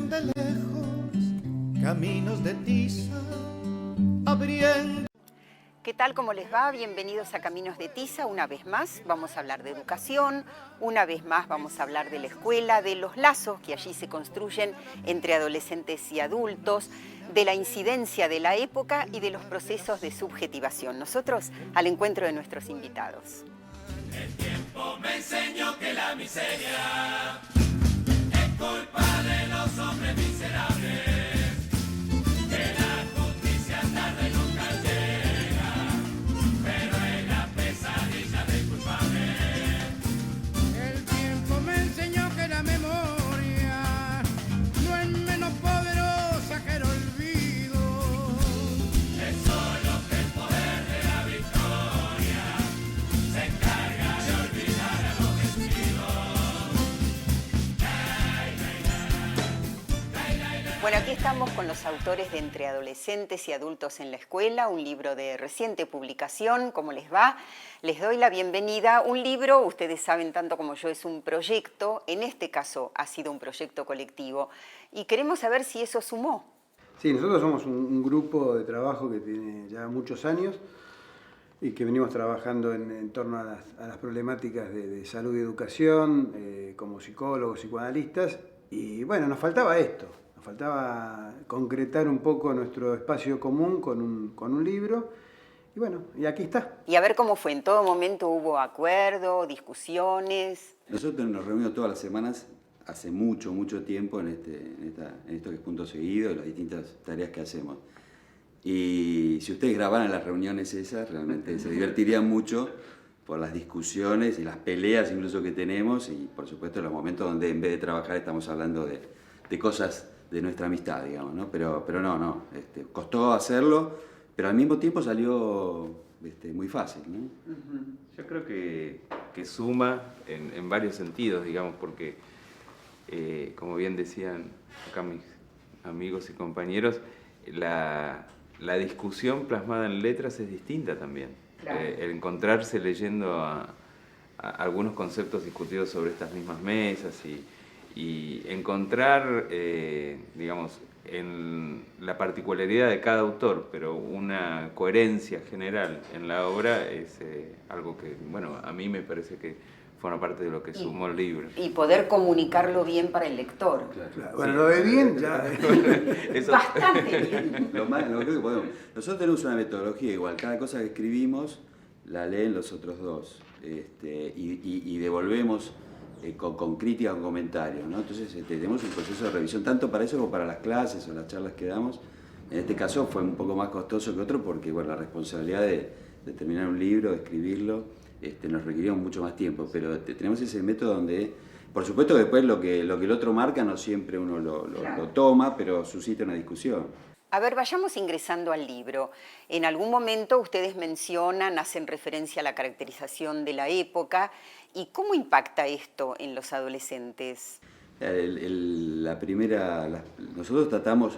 ven de lejos, caminos de tiza, abriendo. ¿Qué tal? ¿Cómo les va? Bienvenidos a Caminos de Tiza. Una vez más vamos a hablar de educación, una vez más vamos a hablar de la escuela, de los lazos que allí se construyen entre adolescentes y adultos, de la incidencia de la época y de los procesos de subjetivación. Nosotros al encuentro de nuestros invitados. El tiempo me enseñó que la miseria es culpa de los hombres miserables. Bueno, aquí estamos con los autores de Entre adolescentes y adultos en la escuela, un libro de reciente publicación. ¿Cómo les va? Les doy la bienvenida. Un libro, ustedes saben tanto como yo, es un proyecto. En este caso ha sido un proyecto colectivo. Y queremos saber si eso sumó. Sí, nosotros somos un grupo de trabajo que tiene ya muchos años y que venimos trabajando en torno a las problemáticas de salud y educación, como psicólogos, psicoanalistas. Y bueno, nos faltaba esto. Nos faltaba concretar un poco nuestro espacio común con un libro. Y bueno, y aquí está. Y a ver cómo fue. ¿En todo momento hubo acuerdo, discusiones? Nosotros nos reunimos todas las semanas hace mucho tiempo en esto que es Punto Seguido, las distintas tareas que hacemos. Y si ustedes grabaran las reuniones esas, realmente se divertirían mucho por las discusiones y las peleas incluso que tenemos y por supuesto los momentos donde en vez de trabajar estamos hablando de cosas de nuestra amistad, digamos, ¿no? Pero no, costó hacerlo, pero al mismo tiempo salió muy fácil, ¿no? Yo creo que suma en varios sentidos, digamos, porque como bien decían acá mis amigos y compañeros, la discusión plasmada en letras es distinta también. Claro. El encontrarse leyendo a algunos conceptos discutidos sobre estas mismas mesas y encontrar, digamos, en la particularidad de cada autor, pero una coherencia general en la obra es algo que, bueno, a mí me parece que forma parte de lo que sumó el libro. Y poder comunicarlo bien para el lector. Claro. Bueno, lo de bien ya... Eso, bastante bien. Lo creo que podemos. Nosotros tenemos una metodología igual. Cada cosa que escribimos la leen los otros dos. Y devolvemos con crítica o comentarios, ¿no? Entonces tenemos un proceso de revisión tanto para eso como para las clases o las charlas que damos. En este caso fue un poco más costoso que otro porque bueno, la responsabilidad de terminar un libro, de escribirlo, nos requirió mucho más tiempo, pero tenemos ese método donde, por supuesto que después lo que el otro marca no siempre uno lo toma, pero suscita una discusión. A ver, vayamos ingresando al libro. En algún momento ustedes mencionan, hacen referencia a la caracterización de la época. ¿Y cómo impacta esto en los adolescentes? Nosotros tratamos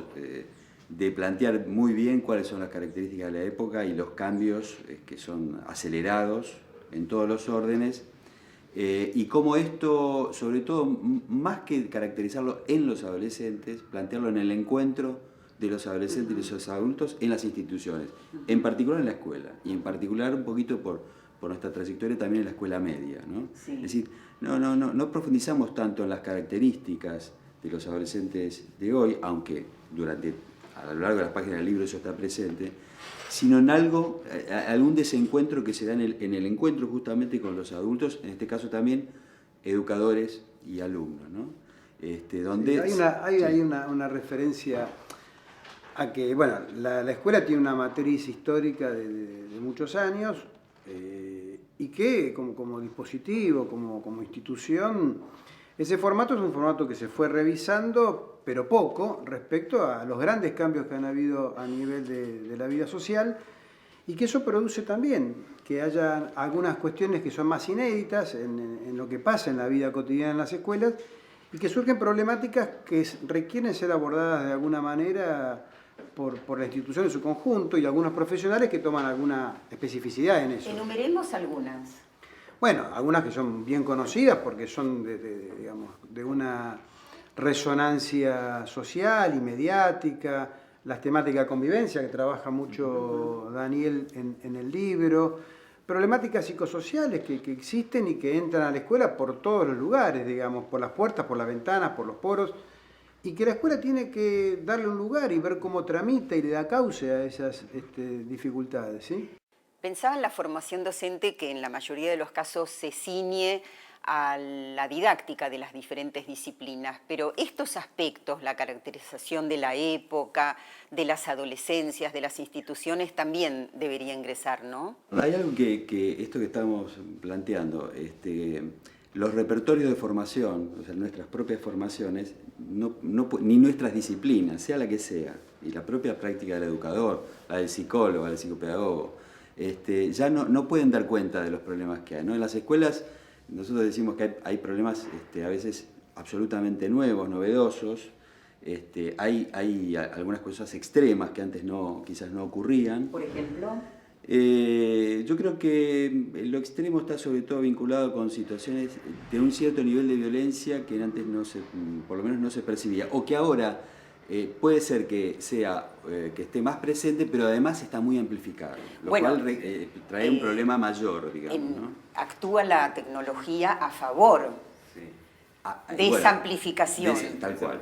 de plantear muy bien cuáles son las características de la época y los cambios que son acelerados en todos los órdenes, y cómo esto, sobre todo, más que caracterizarlo en los adolescentes, plantearlo en el encuentro de los adolescentes y los adultos en las instituciones, en particular en la escuela, y en particular un poquito por nuestra trayectoria también en la escuela media, ¿no? Sí. Es decir, no profundizamos tanto en las características de los adolescentes de hoy, aunque a lo largo de las páginas del libro eso está presente, sino en algún desencuentro que se da en el encuentro justamente con los adultos, en este caso también educadores y alumnos, ¿no? Donde hay una referencia a que, bueno, la escuela tiene una matriz histórica de muchos años y que como dispositivo, como institución, ese formato es un formato que se fue revisando, pero poco, respecto a los grandes cambios que han habido a nivel de la vida social, y que eso produce también que haya algunas cuestiones que son más inéditas en lo que pasa en la vida cotidiana en las escuelas, y que surgen problemáticas que requieren ser abordadas de alguna manera por la institución en su conjunto y algunos profesionales que toman alguna especificidad en eso. Enumeremos algunas. Bueno, algunas que son bien conocidas porque son de una resonancia social y mediática, las temáticas de convivencia que trabaja mucho Daniel en el libro, problemáticas psicosociales que existen y que entran a la escuela por todos los lugares, digamos, por las puertas, por las ventanas, por los poros, y que la escuela tiene que darle un lugar y ver cómo tramita y le da cauce a esas dificultades, ¿sí? Pensaba en la formación docente que en la mayoría de los casos se ciñe a la didáctica de las diferentes disciplinas, pero estos aspectos, la caracterización de la época, de las adolescencias, de las instituciones, también debería ingresar, ¿no? Hay algo que esto que estamos planteando, los repertorios de formación, o sea, nuestras propias formaciones, ni nuestras disciplinas, sea la que sea, y la propia práctica del educador, la del psicólogo, la del psicopedagogo, ya no pueden dar cuenta de los problemas que hay, ¿no? En las escuelas nosotros decimos que hay problemas a veces absolutamente nuevos, novedosos, hay algunas cosas extremas que antes quizás no ocurrían. Por ejemplo, yo creo que lo extremo está sobre todo vinculado con situaciones de un cierto nivel de violencia que antes por lo menos no se percibía, o que ahora puede ser que esté más presente, pero además está muy amplificado, lo cual trae un problema mayor, digamos, ¿no? Actúa la tecnología a favor de esa amplificación. Tal cual.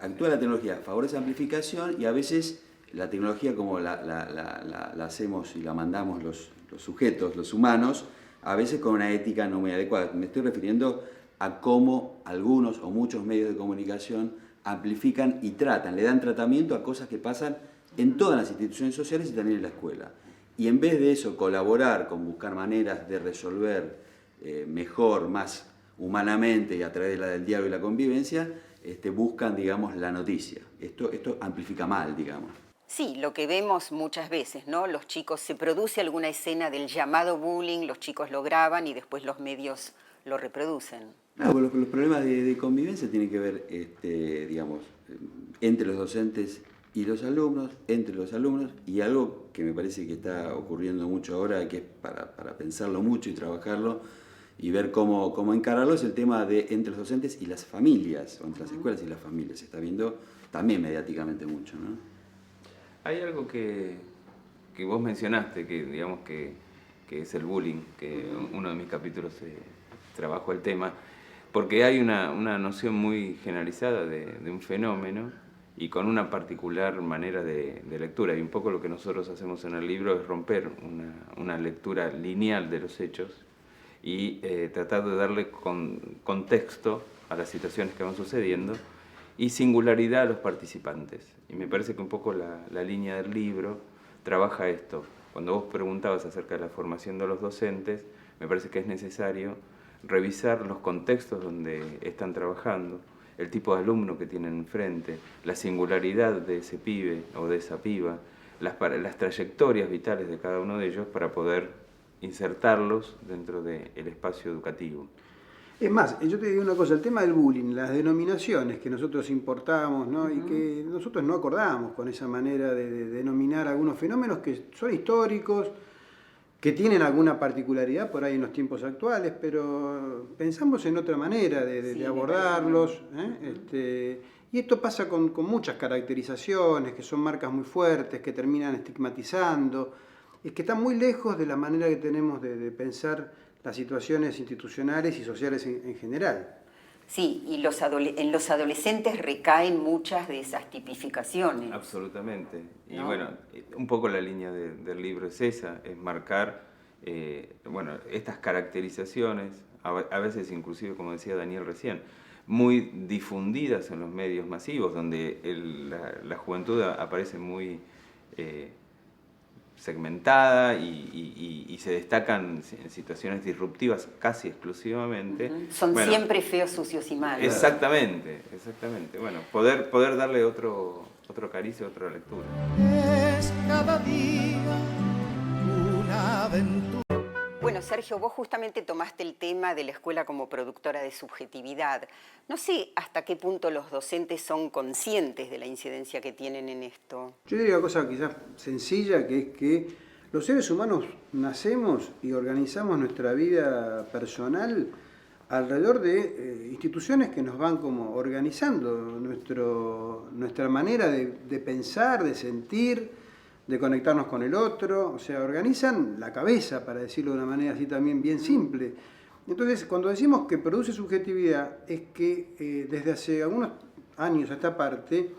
Actúa la tecnología a favor de esa amplificación y a veces la tecnología como la hacemos y la mandamos los sujetos, los humanos, a veces con una ética no muy adecuada. Me estoy refiriendo a cómo algunos o muchos medios de comunicación amplifican y le dan tratamiento a cosas que pasan en todas las instituciones sociales y también en la escuela. Y en vez de eso, colaborar con buscar maneras de resolver mejor, más humanamente y a través del diálogo y la convivencia, buscan, digamos, la noticia. Esto amplifica mal, digamos. Sí, lo que vemos muchas veces, ¿no? Los chicos, se produce alguna escena del llamado bullying, los chicos lo graban y después los medios lo reproducen. Claro, los problemas de convivencia tienen que ver, digamos, entre los docentes y los alumnos, entre los alumnos, y algo que me parece que está ocurriendo mucho ahora, que es para pensarlo mucho y trabajarlo, y ver cómo encararlo, es el tema de entre los docentes y las familias, o entre las escuelas y las familias. Se está viendo también mediáticamente mucho, ¿no? Hay algo que vos mencionaste, que digamos que es el bullying, que uno de mis capítulos trabajo el tema, porque hay una noción muy generalizada de un fenómeno y con una particular manera de lectura. Y un poco lo que nosotros hacemos en el libro es romper una lectura lineal de los hechos y tratar de darle contexto a las situaciones que van sucediendo y singularidad a los participantes. Y me parece que un poco la línea del libro trabaja esto. Cuando vos preguntabas acerca de la formación de los docentes, me parece que es necesario revisar los contextos donde están trabajando, el tipo de alumno que tienen enfrente, la singularidad de ese pibe o de esa piba, las trayectorias vitales de cada uno de ellos para poder insertarlos dentro del espacio educativo. Es más, yo te digo una cosa, el tema del bullying, las denominaciones que nosotros importamos, ¿no? Y que nosotros no acordamos con esa manera de denominar algunos fenómenos que son históricos, que tienen alguna particularidad por ahí en los tiempos actuales, pero pensamos en otra manera de abordarlos, y esto pasa con muchas caracterizaciones, que son marcas muy fuertes, que terminan estigmatizando, y que están muy lejos de la manera que tenemos de pensar las situaciones institucionales y sociales en general. Sí, y en los adolescentes recaen muchas de esas tipificaciones. Absolutamente. Y ¿no? bueno, un poco la línea del libro es esa, es marcar estas caracterizaciones, a veces inclusive, como decía Daniel recién, muy difundidas en los medios masivos, donde la juventud aparece muy segmentada y se destacan en situaciones disruptivas casi exclusivamente. Son siempre feos, sucios y malos. Exactamente. Bueno, poder darle otro cariz, otra lectura. Es cada día una aventura. Bueno, Sergio, vos justamente tomaste el tema de la escuela como productora de subjetividad. No sé hasta qué punto los docentes son conscientes de la incidencia que tienen en esto. Yo diría una cosa quizás sencilla, que es que los seres humanos nacemos y organizamos nuestra vida personal alrededor de instituciones que nos van como organizando nuestra manera de pensar, de sentir, de conectarnos con el otro, o sea, organizan la cabeza, para decirlo de una manera así también bien simple. Entonces, cuando decimos que produce subjetividad, es que desde hace algunos años a esta parte,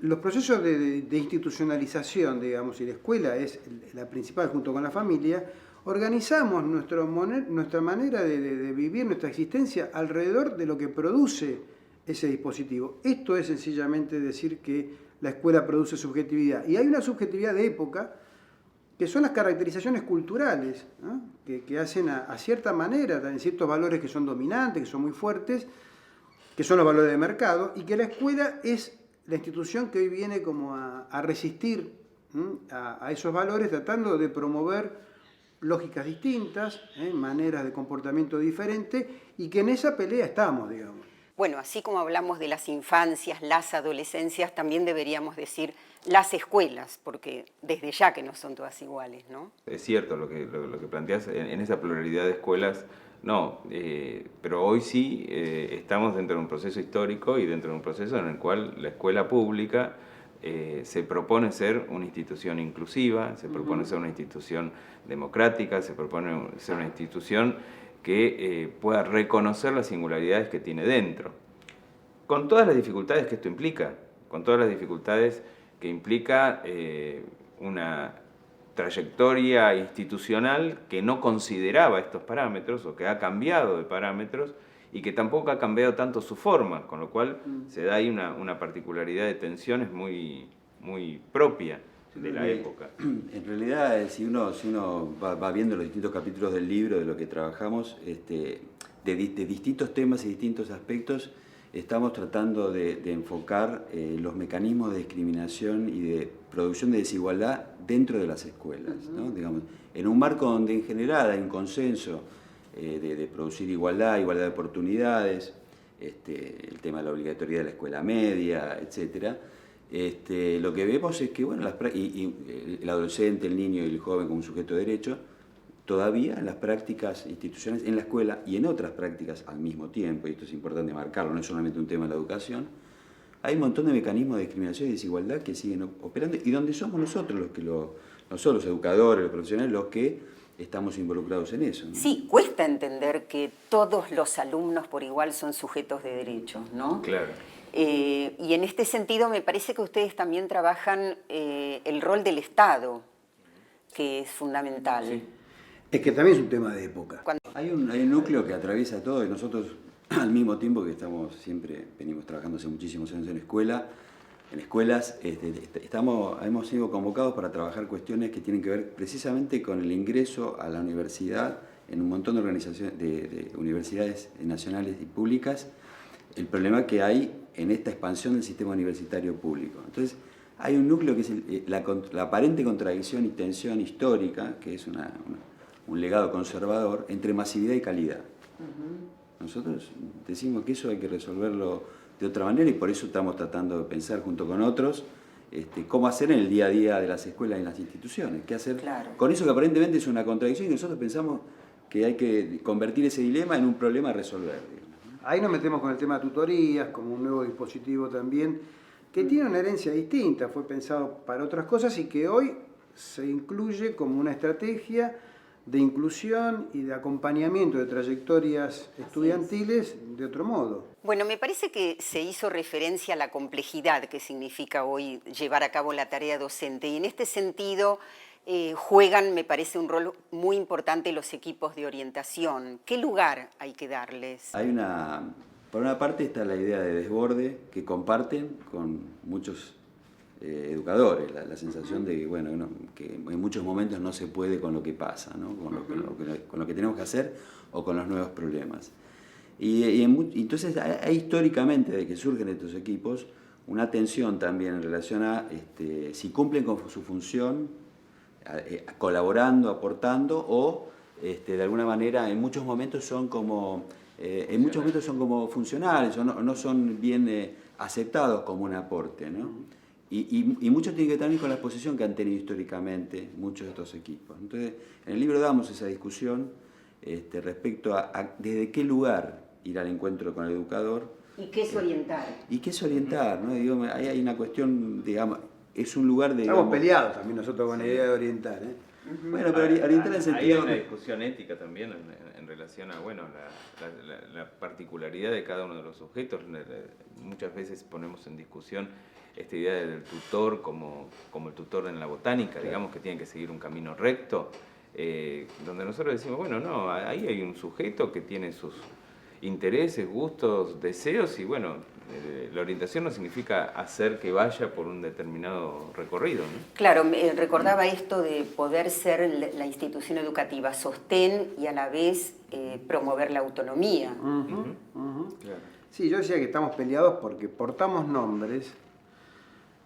los procesos de institucionalización, digamos, y la escuela es la principal junto con la familia, organizamos nuestra manera de vivir nuestra existencia alrededor de lo que produce ese dispositivo. Esto es sencillamente decir que la escuela produce subjetividad. Y hay una subjetividad de época, que son las caracterizaciones culturales, ¿no? que hacen a cierta manera, también ciertos valores que son dominantes, que son muy fuertes, que son los valores de mercado, y que la escuela es la institución que hoy viene como a resistir a esos valores, tratando de promover lógicas distintas, maneras de comportamiento diferentes, y que en esa pelea estamos, digamos. Bueno, así como hablamos de las infancias, las adolescencias, también deberíamos decir las escuelas, porque desde ya que no son todas iguales, ¿no? Es cierto lo que planteas en esa pluralidad de escuelas, no, pero hoy sí estamos dentro de un proceso histórico y dentro de un proceso en el cual la escuela pública se propone ser una institución inclusiva, se propone ser una institución democrática, se propone ser una institución que pueda reconocer las singularidades que tiene dentro, con todas las dificultades que esto implica, con todas las dificultades que implica una trayectoria institucional que no consideraba estos parámetros o que ha cambiado de parámetros y que tampoco ha cambiado tanto su forma, con lo cual se da ahí una particularidad de tensiones muy propia de la época. En realidad, si uno va viendo los distintos capítulos del libro, de lo que trabajamos, de distintos temas y distintos aspectos, estamos tratando de enfocar los mecanismos de discriminación y de producción de desigualdad dentro de las escuelas, ¿no? Digamos, en un marco donde en general hay un consenso de producir igualdad de oportunidades, el tema de la obligatoriedad de la escuela media, etcétera. Lo que vemos es que bueno, el adolescente, el niño y el joven como un sujeto de derecho, todavía en las prácticas institucionales, en la escuela y en otras prácticas al mismo tiempo, y esto es importante marcarlo, no es solamente un tema de la educación, hay un montón de mecanismos de discriminación y desigualdad que siguen operando y donde somos nosotros no solo los educadores, los profesionales, los que estamos involucrados en eso, ¿no? Sí, cuesta entender que todos los alumnos por igual son sujetos de derechos, ¿no? Claro. Y en este sentido me parece que ustedes también trabajan el rol del Estado, que es fundamental. Sí. Es que también es un tema de época. Hay un núcleo que atraviesa todo y nosotros al mismo tiempo que venimos trabajando hace muchísimos años en escuelas, hemos sido convocados para trabajar cuestiones que tienen que ver precisamente con el ingreso a la universidad en un montón de organizaciones, de universidades nacionales y públicas, el problema que hay en esta expansión del sistema universitario público. Entonces, hay un núcleo que es la aparente contradicción y tensión histórica, que es un legado conservador, entre masividad y calidad. Nosotros decimos que eso hay que resolverlo de otra manera y por eso estamos tratando de pensar junto con otros cómo hacer en el día a día de las escuelas y en las instituciones, qué hacer con eso que aparentemente es una contradicción y nosotros pensamos que hay que convertir ese dilema en un problema a resolver. Ahí nos metemos con el tema de tutorías, como un nuevo dispositivo también, que tiene una herencia distinta, fue pensado para otras cosas y que hoy se incluye como una estrategia de inclusión y de acompañamiento de trayectorias estudiantiles de otro modo. Bueno, me parece que se hizo referencia a la complejidad que significa hoy llevar a cabo la tarea docente y en este sentido juegan, me parece, un rol muy importante los equipos de orientación. ¿Qué lugar hay que darles? Por una parte está la idea de desborde que comparten con muchos educadores, la sensación de que en muchos momentos no se puede con lo que pasa, ¿no? con lo que tenemos que hacer o con los nuevos problemas. Entonces hay históricamente, de que surgen estos equipos, una tensión también en relación a si cumplen con su función, colaborando, aportando o de alguna manera en muchos momentos son como funcionales o no son bien aceptados como un aporte, ¿no? Y mucho tiene que ver también con la exposición que han tenido históricamente muchos de estos equipos. Entonces, en el libro damos esa discusión respecto a desde qué lugar ir al encuentro con el educador. ¿Y qué es orientar? ¿Y qué es orientar? ¿No? Digo, ahí hay una cuestión, digamos, es un lugar de... Estamos peleados también nosotros con la idea de orientar, ¿eh? Bueno, pero orientar en el sentido... Hay una discusión ética también en relación a, bueno, la particularidad de cada uno de los sujetos. Muchas veces ponemos en discusión esta idea del tutor como el tutor en la botánica, digamos que tiene que seguir un camino recto, donde nosotros decimos, bueno, no, ahí hay un sujeto que tiene sus intereses, gustos, deseos, y bueno, la orientación no significa hacer que vaya por un determinado recorrido, ¿no? Claro, me recordaba esto de poder ser la institución educativa sostén y a la vez promover la autonomía. Claro. Sí, yo decía que estamos peleados porque portamos nombres,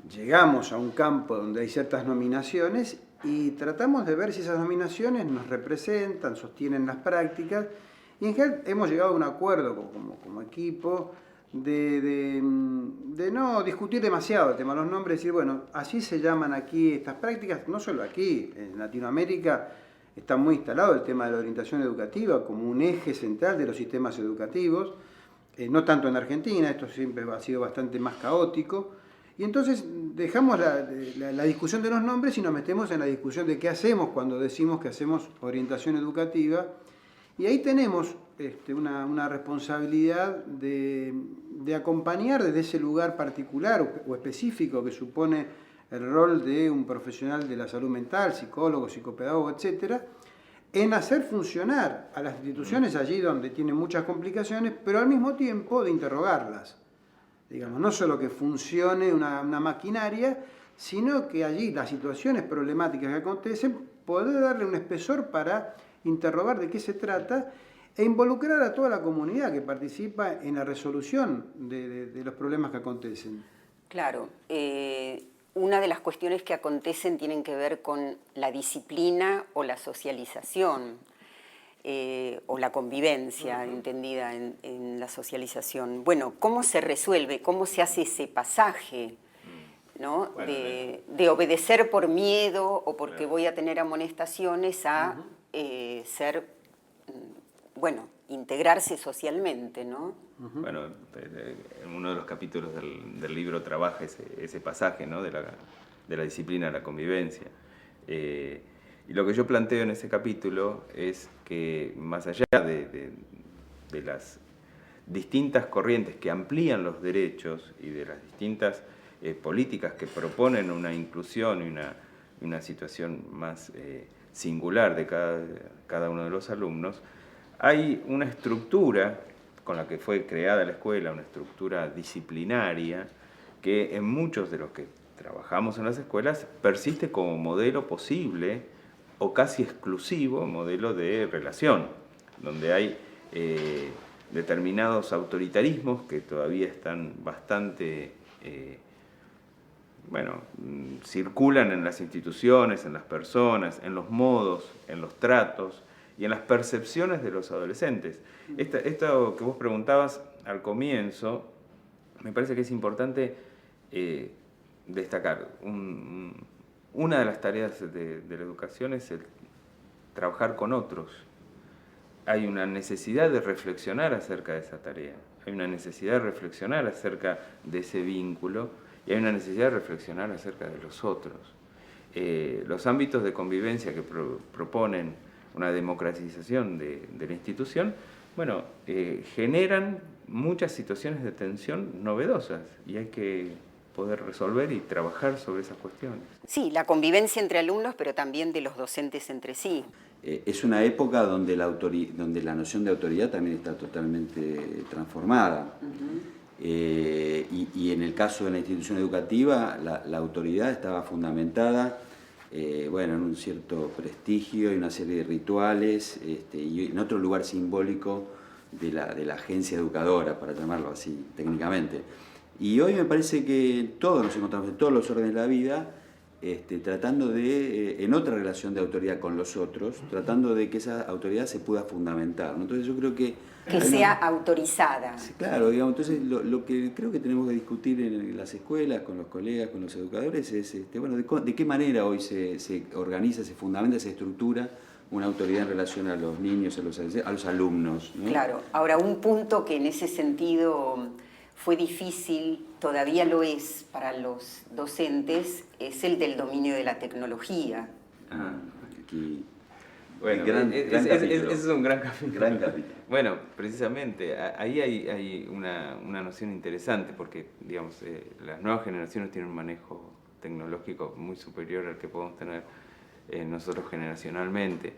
llegamos a un campo donde hay ciertas nominaciones y tratamos de ver si esas nominaciones nos representan, sostienen las prácticas, y en general hemos llegado a un acuerdo como equipo de no discutir demasiado el tema de los nombres, decir, bueno, así se llaman aquí estas prácticas, no solo aquí, en Latinoamérica está muy instalado el tema de la orientación educativa como un eje central de los sistemas educativos, no tanto en Argentina, esto siempre ha sido bastante más caótico, y entonces dejamos la discusión de los nombres y nos metemos en la discusión de qué hacemos cuando decimos que hacemos orientación educativa. Y ahí tenemos una responsabilidad de acompañar desde ese lugar particular o específico que supone el rol de un profesional de la salud mental, psicólogo, psicopedagogo, etcétera, en hacer funcionar a las instituciones allí donde tienen muchas complicaciones, pero al mismo tiempo de interrogarlas. Digamos, no solo que funcione una maquinaria, sino que allí las situaciones problemáticas que acontecen, poder darle un espesor para interrogar de qué se trata e involucrar a toda la comunidad que participa en la resolución de los problemas que acontecen. Claro, una de las cuestiones que acontecen tienen que ver con la disciplina o la socialización o la convivencia entendida en la socialización. Bueno, ¿cómo se resuelve? ¿Cómo se hace ese pasaje? ¿No? Bueno, de obedecer por miedo o porque voy a tener amonestaciones a ser, bueno, integrarse socialmente, ¿no? Bueno, en uno de los capítulos del libro trabaja ese pasaje, ¿no? de la disciplina de la convivencia. Y lo que yo planteo en ese capítulo es que más allá de las distintas corrientes que amplían los derechos y de las distintas políticas que proponen una inclusión y una situación más singular de cada uno de los alumnos, hay una estructura con la que fue creada la escuela, una estructura disciplinaria que en muchos de los que trabajamos en las escuelas persiste como modelo posible o casi exclusivo modelo de relación, donde hay determinados autoritarismos que todavía están bastante circulan en las instituciones, en las personas, en los modos, en los tratos y en las percepciones de los adolescentes. Esto que vos preguntabas al comienzo, me parece que es importante destacar. Una de las tareas de la educación es el trabajar con otros. Hay una necesidad de reflexionar acerca de esa tarea, hay una necesidad de reflexionar acerca de ese vínculo, y hay una necesidad de reflexionar acerca de los otros. Los ámbitos de convivencia que proponen una democratización de la institución, bueno, generan muchas situaciones de tensión novedosas y hay que poder resolver y trabajar sobre esas cuestiones. Sí, la convivencia entre alumnos, pero también de los docentes entre sí. Es una época donde la noción de autoridad también está totalmente transformada. Y en el caso de la institución educativa, la autoridad estaba fundamentada en un cierto prestigio y una serie de rituales y en otro lugar simbólico de la agencia educadora, para llamarlo así técnicamente. Y hoy me parece que todos nos encontramos en todos los órdenes de la vida tratando de, en otra relación de autoridad con los otros, tratando de que esa autoridad se pueda fundamentar, ¿no? Entonces yo creo que sea autorizada. Sí, claro, digamos, entonces lo que creo que tenemos que discutir en las escuelas, con los colegas, con los educadores, es de qué manera hoy se organiza, se fundamenta esa estructura una autoridad en relación a los niños, a los alumnos, ¿no? Claro. Ahora, un punto que en ese sentido fue difícil, todavía lo es para los docentes, es el del dominio de la tecnología. Ah, Aquí, bueno, gran capítulo. ese es un gran capítulo. Gran capítulo. Bueno, precisamente, ahí hay una noción interesante, porque, digamos, las nuevas generaciones tienen un manejo tecnológico muy superior al que podemos tener nosotros generacionalmente.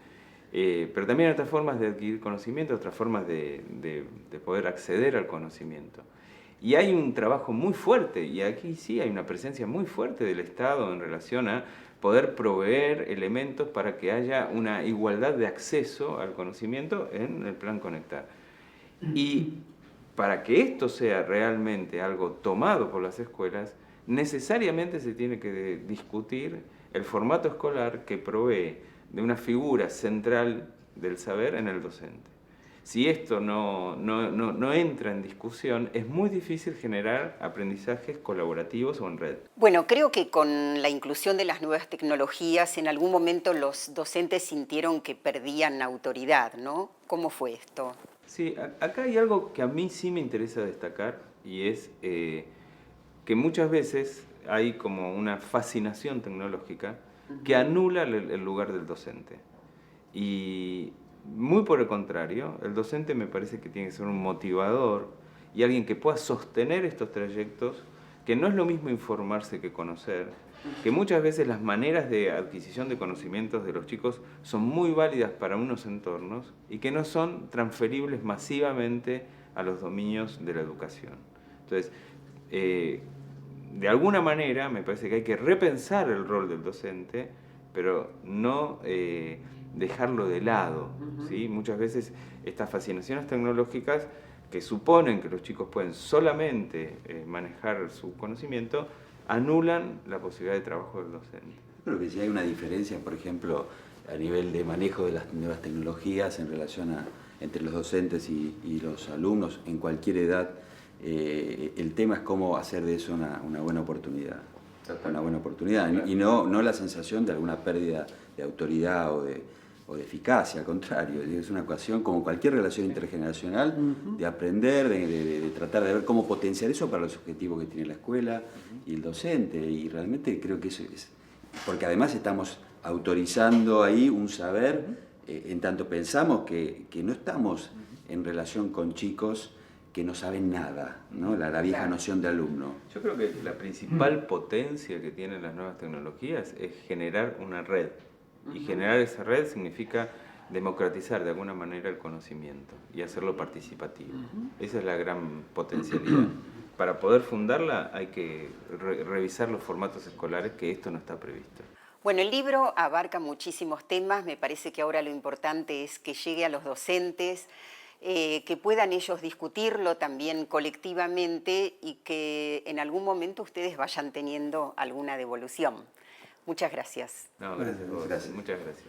Pero también hay otras formas de adquirir conocimiento, otras formas de poder acceder al conocimiento. Y hay un trabajo muy fuerte, y aquí sí hay una presencia muy fuerte del Estado en relación a poder proveer elementos para que haya una igualdad de acceso al conocimiento en el plan Conectar. Y para que esto sea realmente algo tomado por las escuelas, necesariamente se tiene que discutir el formato escolar que provee de una figura central del saber en el docente. Si esto no entra en discusión, es muy difícil generar aprendizajes colaborativos o en red. Bueno, creo que con la inclusión de las nuevas tecnologías, en algún momento los docentes sintieron que perdían autoridad, ¿no? ¿Cómo fue esto? Sí, acá hay algo que a mí sí me interesa destacar, y es que muchas veces hay como una fascinación tecnológica que anula el lugar del docente. Y muy por el contrario, el docente me parece que tiene que ser un motivador y alguien que pueda sostener estos trayectos, que no es lo mismo informarse que conocer, que muchas veces las maneras de adquisición de conocimientos de los chicos son muy válidas para unos entornos y que no son transferibles masivamente a los dominios de la educación. Entonces, de alguna manera me parece que hay que repensar el rol del docente, pero no dejarlo de lado, ¿sí? Muchas veces estas fascinaciones tecnológicas que suponen que los chicos pueden solamente manejar su conocimiento, anulan la posibilidad de trabajo del docente. Creo que sí hay una diferencia, por ejemplo, a nivel de manejo de las nuevas tecnologías en relación entre los docentes y los alumnos en cualquier edad. El tema es cómo hacer de eso una buena oportunidad. Una buena oportunidad. Y no la sensación de alguna pérdida de autoridad o de eficacia, al contrario. Es una ocasión, como cualquier relación intergeneracional, de aprender, de tratar de ver cómo potenciar eso para los objetivos que tiene la escuela y el docente. Y realmente creo que eso es... Porque además estamos autorizando ahí un saber, en tanto pensamos que no estamos en relación con chicos que no saben nada, ¿no? La vieja noción de alumno. Yo creo que la principal potencia que tienen las nuevas tecnologías es generar una red. Y generar esa red significa democratizar de alguna manera el conocimiento y hacerlo participativo. Esa es la gran potencialidad. Para poder fundarla hay que revisar los formatos escolares, que esto no está previsto. Bueno, el libro abarca muchísimos temas. Me parece que ahora lo importante es que llegue a los docentes, que puedan ellos discutirlo también colectivamente y que en algún momento ustedes vayan teniendo alguna devolución. Muchas gracias. No, gracias a vos. Gracias. Muchas gracias.